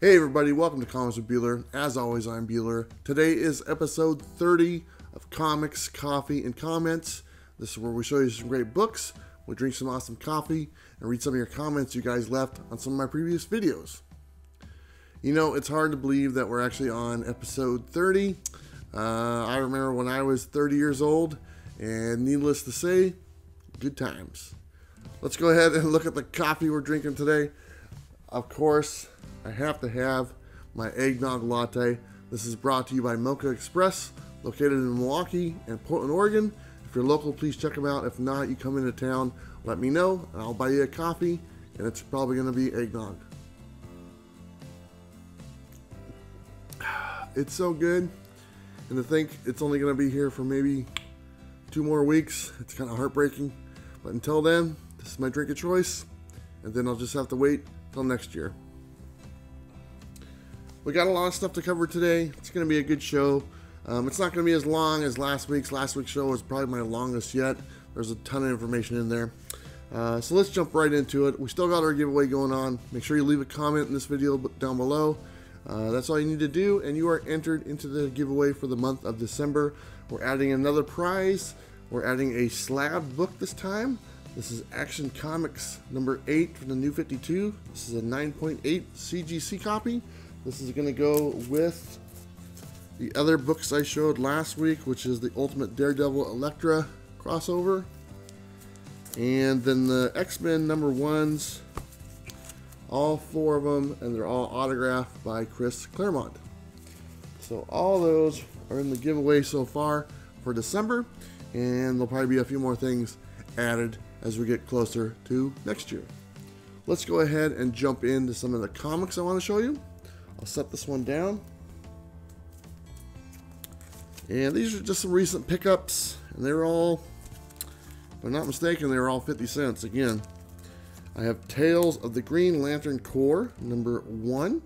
Hey everybody, welcome to Comics with Bueller. As always, I'm Bueller. Today is episode 30 of Comics, Coffee, and Comments. This is where we show you some great books, we drink some awesome coffee, and read some of your comments you guys left on some of my previous videos. You know, it's hard to believe that we're actually on episode 30. I remember when I was 30 years old, and needless to say, good times. Let's go ahead and look at the coffee we're drinking today. Of course, I have to have my eggnog latte. This is brought to you by Mocha Express, located in Milwaukee and Portland, Oregon. If you're local, please check them out. If not, you come into town, let me know, and I'll buy you a coffee, and it's probably going to be eggnog. It's so good, and to think it's only going to be here for maybe 2 more weeks, it's kind of heartbreaking. But until then, this is my drink of choice, and then I'll just have to wait till next year. We got a lot of stuff to cover today. It's going to be a good show. It's not going to be as long as last week's. Last week's show was probably my longest yet. There's a ton of information in there. So let's jump right into it. We still got our giveaway going on. Make sure you leave a comment in this video down below. That's all you need to do, and you are entered into the giveaway for the month of December. We're adding another prize. We're adding a slab book this time. This is Action Comics number 8 from the New 52. This is a 9.8 CGC copy. This is going to go with the other books I showed last week, which is the Ultimate Daredevil Elektra crossover. And then the X-Men number 1s, all 4 of them, and they're all autographed by Chris Claremont. So all those are in the giveaway so far for December, and there'll probably be a few more things added as we get closer to next year. Let's go ahead and jump into some of the comics I want to show you. I'll set this one down. And these are just some recent pickups, and they're all, if I'm not mistaken, they were all 50 cents again. I have Tales of the Green Lantern Corps number 1.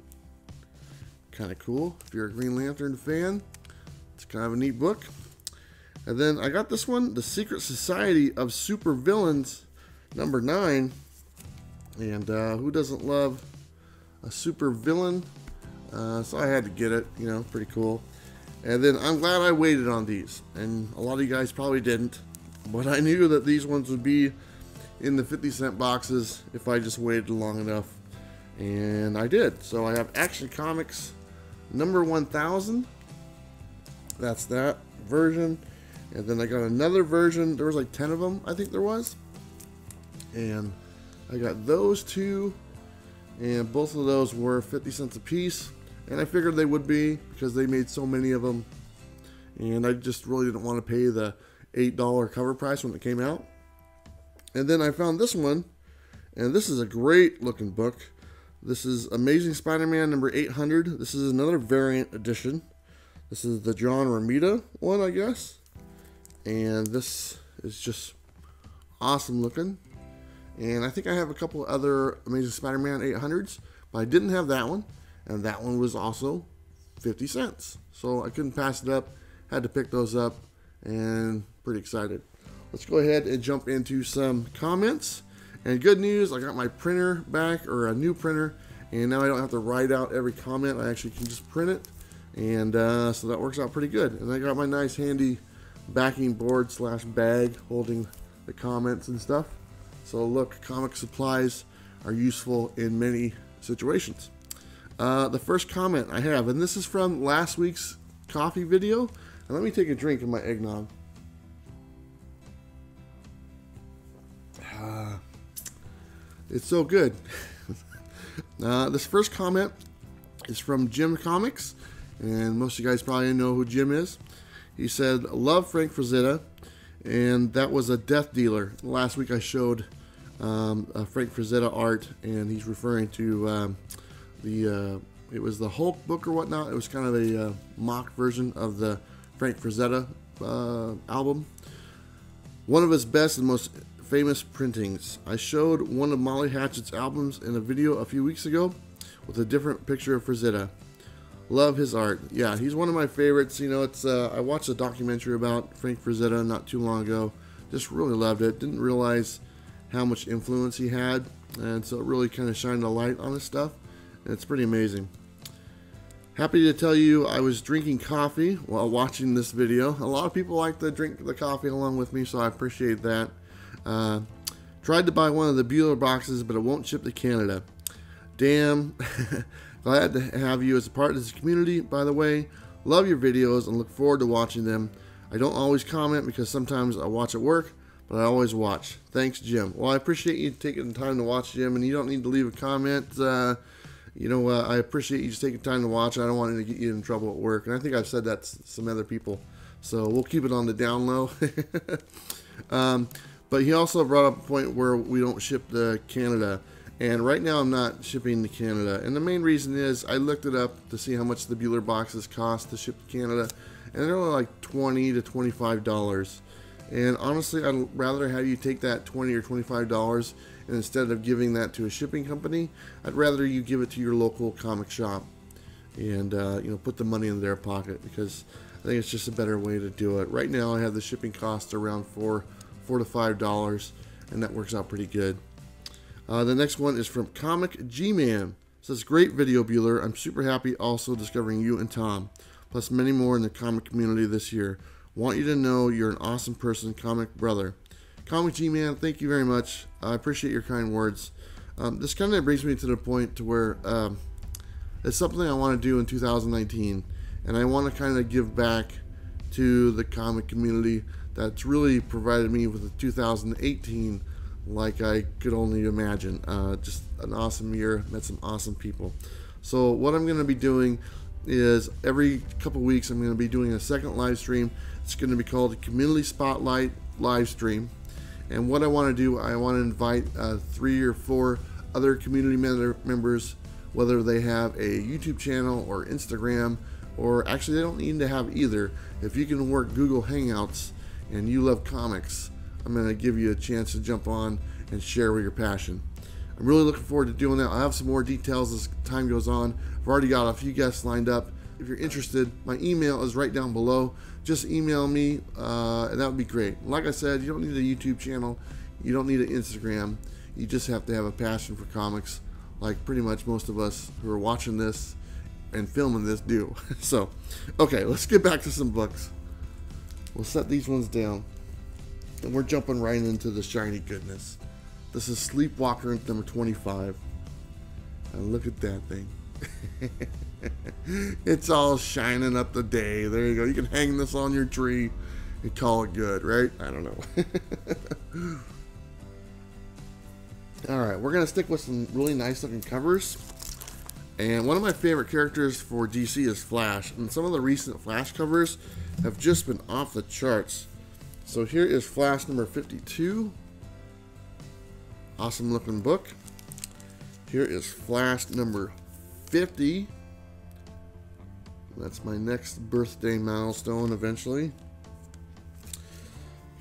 Kind of cool if you're a Green Lantern fan. It's kind of a neat book. And then I got this one, The Secret Society of Supervillains number 9. And who doesn't love a super villain? So I had to get it, you know, pretty cool. And then I'm glad I waited on these, and a lot of you guys probably didn't, but I knew that these ones would be in the 50-cent boxes if I just waited long enough, and I did. So I have Action Comics number 1000. That's that version. And then I got another version. There was like 10 of them, I think there was. And I got those 2, and both of those were 50 cents a piece. And I figured they would be because they made so many of them, and I just really didn't want to pay the $8 cover price when it came out. And then I found this one, and this is a great looking book. This is Amazing Spider-Man number 800. This is another variant edition. This is the John Romita one, I guess. And this is just awesome looking. And I think I have a couple other Amazing Spider-Man 800s, but I didn't have that one. And that one was also 50 cents. So I couldn't pass it up. Had to pick those up, and pretty excited. Let's go ahead and jump into some comments. And good news, I got my printer back, or a new printer, and now I don't have to write out every comment. I actually can just print it. And so that works out pretty good. And I got my nice handy backing board / bag holding the comments and stuff. So look, comic supplies are useful in many situations. The first comment I have, and this is from last week's coffee video. And let me take a drink of my eggnog. It's so good. This first comment is from Jim Comics, and most of you guys probably know who Jim is. He said, love Frank Frazetta, and that was a death dealer. Last week I showed a Frank Frazetta art, and he's referring to it was the Hulk book or whatnot. It was kind of a mock version of the Frank Frazetta album. One of his best and most famous printings. I showed one of Molly Hatchet's albums in a video a few weeks ago with a different picture of Frazetta. Love his art. Yeah, he's one of my favorites. You know, it's I watched a documentary about Frank Frazetta not too long ago. Just really loved it. Didn't realize how much influence he had, and so it really kind of shined a light on his stuff. And it's pretty amazing. Happy to tell you I was drinking coffee while watching this video. A lot of people like to drink the coffee along with me, so I appreciate that. Tried to buy one of the Bueller boxes, but it won't ship to Canada. Damn. Glad to have you as a part of this community, by the way. Love your videos and look forward to watching them. I don't always comment because sometimes I watch at work, but I always watch. Thanks, Jim. Well, I appreciate you taking the time to watch, Jim, and you don't need to leave a comment. I appreciate you just taking time to watch. I don't want to get you in trouble at work. And I think I've said that to some other people. So we'll keep it on the down low. But he also brought up a point where we don't ship to Canada. And right now I'm not shipping to Canada. And the main reason is I looked it up to see how much the Bueller boxes cost to ship to Canada. And they're only like $20 to $25. And honestly, I'd rather have you take that $20 or $25, and instead of giving that to a shipping company, I'd rather you give it to your local comic shop and put the money in their pocket, because I think it's just a better way to do it. Right now I have the shipping cost around $4 to $5, and that works out pretty good. The next one is from Comic G-Man. It says, great video, Bueller. I'm super happy also discovering you and Tom, plus many more in the comic community this year. Want you to know you're an awesome person, comic brother. Comic G-Man, thank you very much. I appreciate your kind words. This kind of brings me to the point to where it's something I want to do in 2019, and I want to kind of give back to the comic community that's really provided me with a 2018 like I could only imagine. Just an awesome year, met some awesome people. So what I'm going to be doing is every couple weeks I'm going to be doing a second live stream. It's going to be called a Community Spotlight live stream. And what I want to do, I want to invite 3 or 4 other community members, whether they have a YouTube channel or Instagram, or actually they don't need to have either. If you can work Google Hangouts and you love comics, I'm going to give you a chance to jump on and share with your passion. I'm really looking forward to doing that. I'll have some more details as time goes on. I've already got a few guests lined up. If you're interested, my email is right down below. Just email me, and that would be great. Like I said, you don't need a YouTube channel. You don't need an Instagram. You just have to have a passion for comics, like pretty much most of us who are watching this and filming this do. So, okay, let's get back to some books. We'll set these ones down, and we're jumping right into the shiny goodness. This is Sleepwalker number 25. And look at that thing. It's all shining up the day. There you go. You can hang this on your tree and call it good, right? I don't know. Alright, we're going to stick with some really nice looking covers. And one of my favorite characters for DC is Flash. And some of the recent Flash covers have just been off the charts. So here is Flash number 52. Awesome looking book. Here is Flash number 50. That's my next birthday milestone eventually.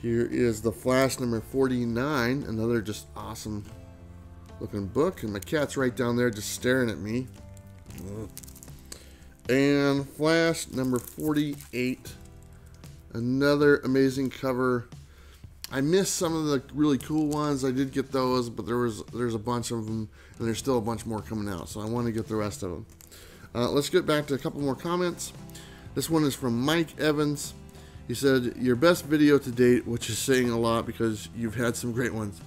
Here is the Flash number 49. Another just awesome looking book. And my cat's right down there just staring at me. And Flash number 48. Another amazing cover. I missed some of the really cool ones. I did get those, but there's a bunch of them, and there's still a bunch more coming out, so I want to get the rest of them. Let's get back to a couple more comments. This one is from Mike Evans. He said, your best video to date, which is saying a lot because you've had some great ones.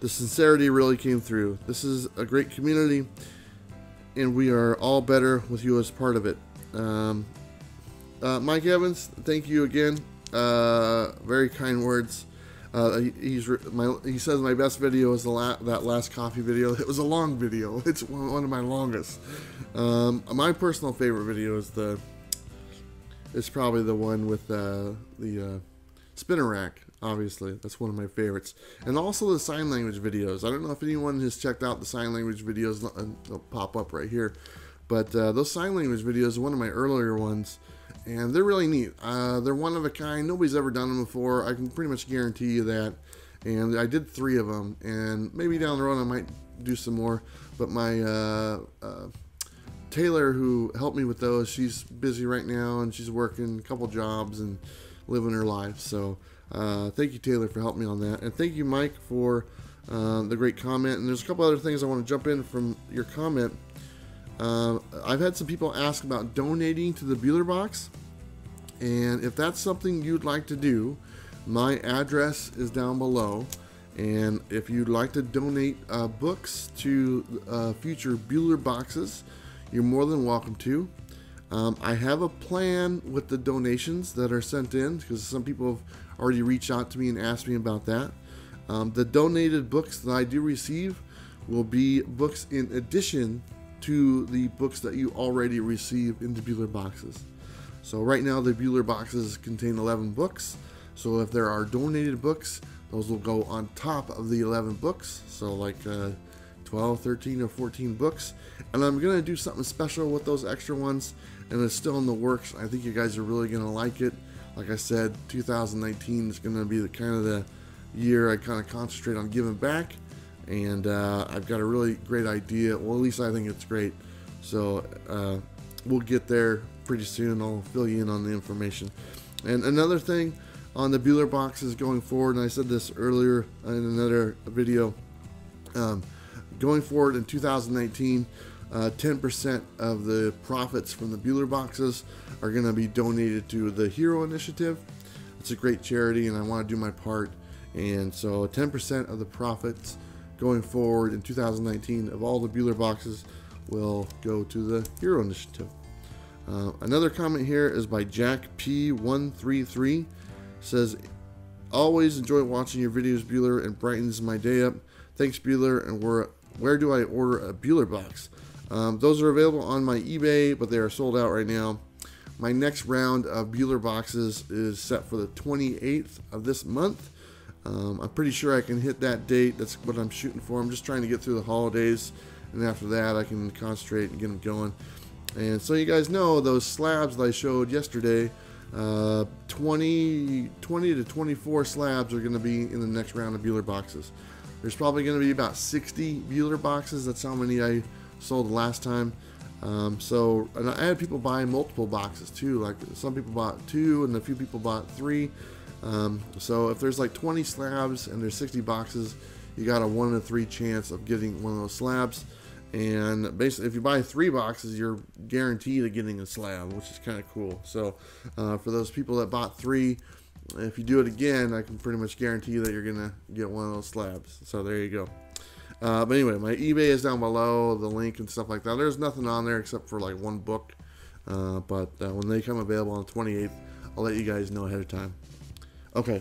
The sincerity really came through. This is a great community, and we are all better with you as part of it. Mike Evans, thank you again. Very kind words. He says my best video is that last coffee video. It was a long video. It's one of my longest. My personal favorite video is probably the one with the spinner rack. Obviously, that's one of my favorites. And also the sign language videos. I don't know if anyone has checked out the sign language videos. They'll pop up right here. But those sign language videos are one of my earlier ones. And they're really neat. They're one of a kind. Nobody's ever done them before. I can pretty much guarantee you that. And I did 3 of them. And maybe down the road I might do some more. But my Taylor, who helped me with those, she's busy right now. And she's working a couple jobs and living her life. So thank you, Taylor, for helping me on that. And thank you, Mike, for the great comment. And there's a couple other things I want to jump in from your comment. I've had some people ask about donating to the Bueller box, and if that's something you'd like to do, my address is down below, and if you'd like to donate books to future Bueller boxes, you're more than welcome to. I have a plan with the donations that are sent in, because some people have already reached out to me and asked me about that. The donated books that I do receive will be books in addition to the books that you already receive in the Bueller boxes. So right now the Bueller boxes contain 11 books. So if there are donated books, those will go on top of the 11 books. So like 12, 13, or 14 books. And I'm going to do something special with those extra ones, and it's still in the works. I think you guys are really going to like it. Like I said, 2019 is going to be the kind of the year I kind of concentrate on giving back. And I've got a really great idea. Well, at least I think it's great. So we'll get there pretty soon. I'll fill you in on the information. And another thing on the Bueller boxes going forward, and I said this earlier in another video, going forward in 2019, 10% of the profits from the Bueller boxes are going to be donated to the Hero Initiative. It's a great charity, and I want to do my part. And so 10% of the profits going forward in 2019 of all the Bueller boxes will go to the Hero Initiative. Another comment here is by Jack P133. Says, always enjoy watching your videos, Bueller, and brightens my day up. Thanks, Bueller. And where do I order a Bueller box? Those are available on my eBay, but they are sold out right now. My next round of Bueller boxes is set for the 28th of this month. I'm pretty sure I can hit that date. That's what I'm shooting for. I'm just trying to get through the holidays, and after that I can concentrate and get them going. And so you guys know those slabs that I showed yesterday, 20 to 24 slabs are going to be in the next round of Bueller boxes. There's probably going to be about 60 Bueller boxes. That's how many I sold last time. And I had people buy multiple boxes too. Like some people bought 2 and a few people bought 3. So if there's like 20 slabs and there's 60 boxes, you got a 1 in 3 chance of getting one of those slabs. And basically, if you buy 3 boxes, you're guaranteed of getting a slab, which is kind of cool. So for those people that bought 3, if you do it again, I can pretty much guarantee that you're gonna get one of those slabs. So there you go. But anyway, my eBay is down below, the link and stuff like that. There's nothing on there except for like 1 book. But when they come available on the 28th, I'll let you guys know ahead of time. Okay,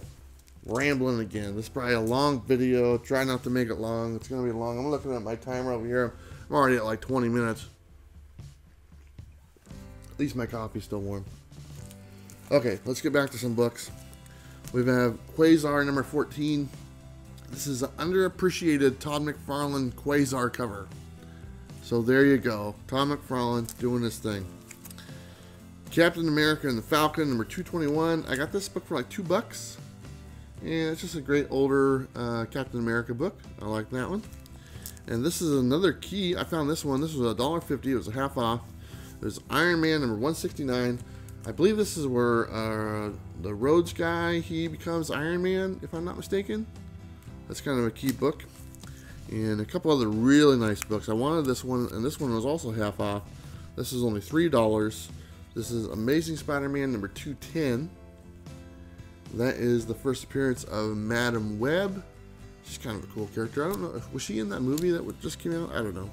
rambling again. This is probably a long video. Try not to make it long. It's gonna be long. I'm looking at my timer over here. I'm already at like 20 minutes. At least my coffee's still warm. Okay, let's get back to some books. We have QUASAR number 14. This is an underappreciated Todd McFarlane QUASAR cover. So there you go. Todd McFarlane doing his thing. Captain America and the Falcon number 221. I got this book for like $2. And it's just a great older Captain America book. I like that one. And this is another key. I found this one. This was $1.50. It was a half off. There's Iron Man number 169. I believe this is where the Rhodes guy, he becomes Iron Man, if I'm not mistaken. That's kind of a key book. And a couple other really nice books. I wanted this one, and this one was also half off. This is only $3. This is Amazing Spider-Man number 210. That is the first appearance of Madam Web. She's kind of a cool character. I don't know, was she in that movie that just came out? I don't know.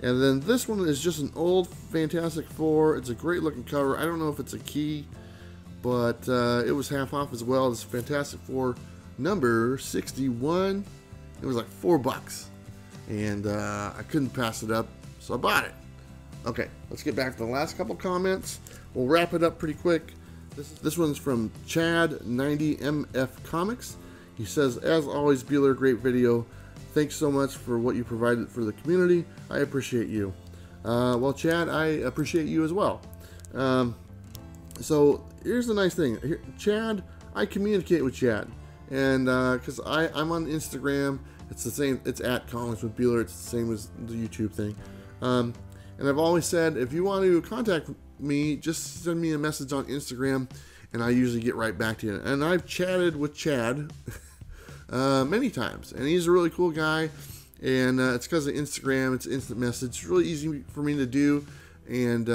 And then this one is just an old Fantastic Four. It's a great looking cover. I don't know if it's a key, but it was half off as well. It's Fantastic Four number 61. It was like $4. And I couldn't pass it up, so I bought it. Okay, let's get back to the last couple comments. We'll wrap it up pretty quick. This one's from Chad90MF Comics. He says, as always, Bueller, great video. Thanks so much for what you provided for the community. I appreciate you. Well, Chad, I appreciate you as well. So here's the nice thing. Chad, I communicate with Chad. And because I'm on Instagram, it's the same. It's at Comics with Bueller. It's the same as the YouTube thing. And I've always said, if you want to contact me, just send me a message on Instagram, and I usually get right back to you. And I've chatted with Chad many times, and he's a really cool guy. and it's because of Instagram. It's instant message. It's really easy for me to do, and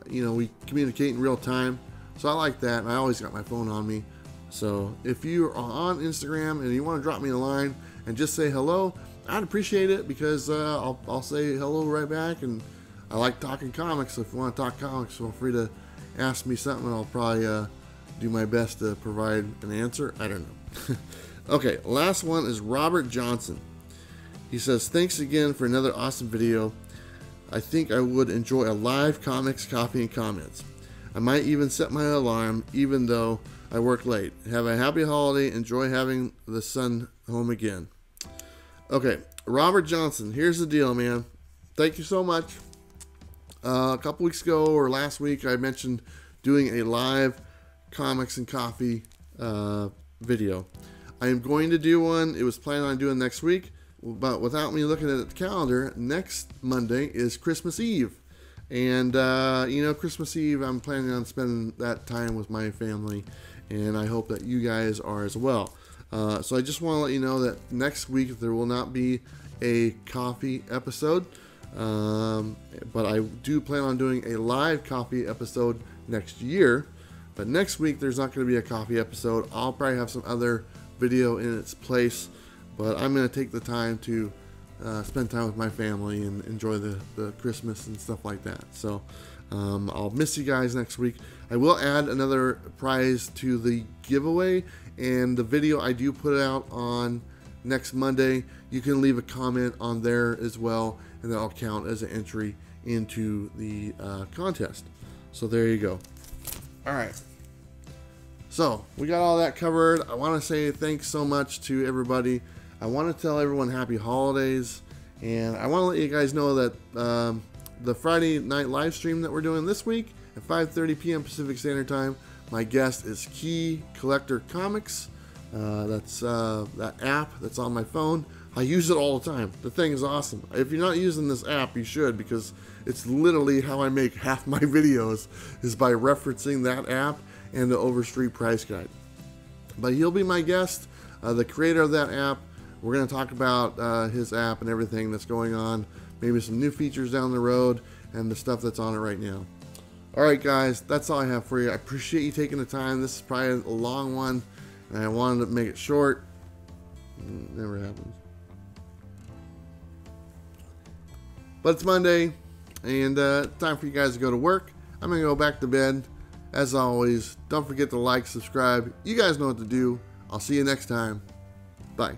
you know, we communicate in real time, so I like that. And I always got my phone on me, so if you are on Instagram and you want to drop me a line and just say hello, I'd appreciate it, because I'll say hello right back. And I like talking comics, so if you want to talk comics, feel free to ask me something, and I'll probably do my best to provide an answer. I don't know. Okay, last one is Robert Johnson. He says, thanks again for another awesome video. I think I would enjoy a live comics coffee and comments. I might even set my alarm even though I work late. Have a happy holiday. Enjoy having the sun home again. Okay, Robert Johnson, here's the deal, man. Thank you so much. A couple weeks ago or last week, I mentioned doing a live comics and coffee video. I am going to do one. It was planned on doing next week, but without me looking at the calendar, next Monday is Christmas Eve. And, you know, Christmas Eve, I'm planning on spending that time with my family, and I hope that you guys are as well. So I just want to let you know that next week there will not be a coffee episode, but I do plan on doing a live coffee episode next year. But next week there's not going to be a coffee episode. I'll probably have some other video in its place, but I'm going to take the time to spend time with my family and enjoy the Christmas and stuff like that. So I'll miss you guys next week. I will add another prize to the giveaway, and the video I do put out on next Monday, you can leave a comment on there as well, and that'll count as an entry into the contest. So there you go. All right. So we got all that covered. I want to say thanks so much to everybody. I want to tell everyone happy holidays, and I want to let you guys know that the Friday night live stream that we're doing this week at 5:30 p.m. Pacific Standard Time, my guest is Key Collector Comics. That's that app that's on my phone. I use it all the time. The thing is awesome. If you're not using this app, you should, because it's literally how I make half my videos, is by referencing that app and the Overstreet price guide. But he'll be my guest, the creator of that app. We're going to talk about his app and everything that's going on, maybe some new features down the road, and the stuff that's on it right now. All right, guys, that's all I have for you. I appreciate you taking the time. This is probably a long one, and I wanted to make it short. Never happens. But it's Monday, and time for you guys to go to work. I'm going to go back to bed. As always, don't forget to like, subscribe. You guys know what to do. I'll see you next time. Bye.